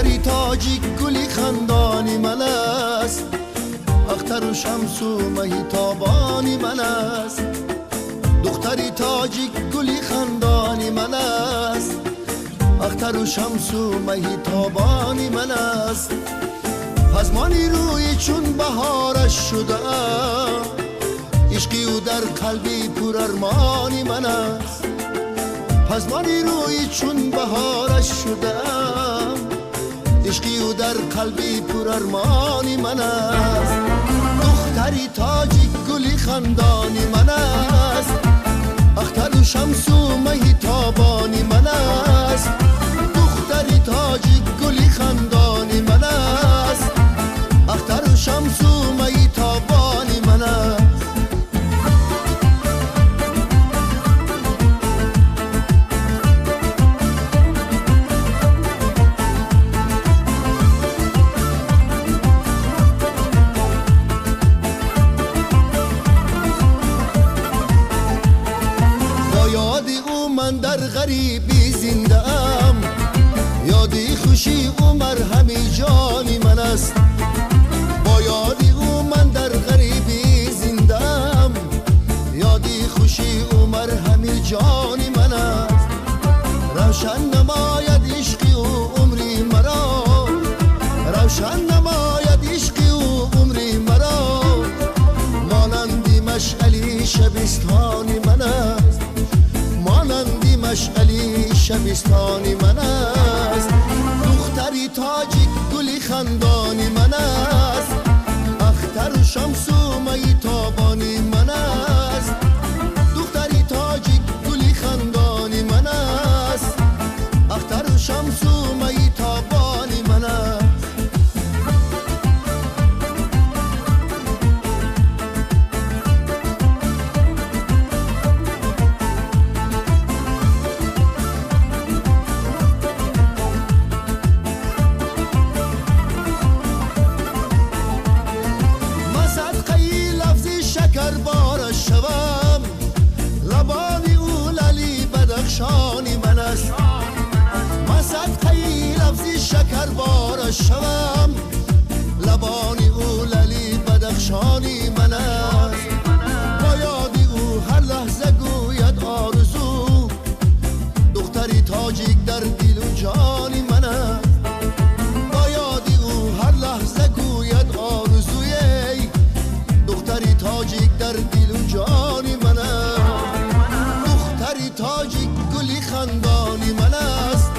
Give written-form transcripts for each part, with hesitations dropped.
دختری تاجیک گلی خندانی من است، اختر و شمس و مهتابانی من است. دختری تاجیک گلی خندانی من است، اختر و شمس و مهتابانی من است. پزمانی روی چون بهارش شده، عشقی او در قلبی پر ارمانی من است. پزمانی روی چون بهارش شده، عشقی او در قلبی پر ارمانی من است. دختری تاجیک گلی خندانی من است، اختر و شمس و مهتابانی من است. دختری تاجیک گلی خندانی من است، اختر و شمس و مهتابانی من است. من در غریبی زنده ام، یادی خوشی او مرهمی جانی من است. با یادی او من در غریبی زنده ام، یادی خوشی او مرهمی جانی من است. روشن نماید عشقی او عمری مرا، روشن نماید عشقی او عمری مرا. مانندی مشعلی شبستانی من است، مانندی مشعلی شبستانی من است. دختری تاجیک گلی خندانی من است، اختر و شمس و مهتابانی من است. دختری تاجیک گلی خندانی من است، اختر و شمس و مهتابانی من است. شکر بارش شوم، لبانی او للی بدخشانی من است. من صدقه لفظی شکر بارش شوم، لبانی او للی بدخشانی من است. با یادی او هر لحظه گوید آرزو، دختری تاجیک در دل و جانی من است. با یادی او هر لحظه گوید آرزوی، دختری تاجیک در دل و جانی من است. دختری تاجیک گلی خندانی من است،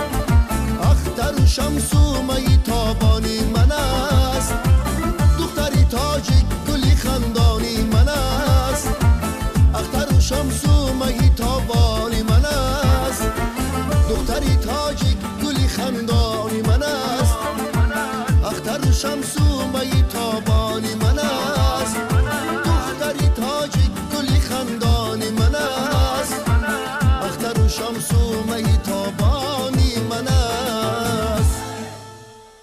اختر و شمس و مهتابانی من است. دختری تاجیک گلی خندانی من است، اختر و شمس و مهتابانی من است. دختری تاجیک گلی خندانی من است، اختر و شمس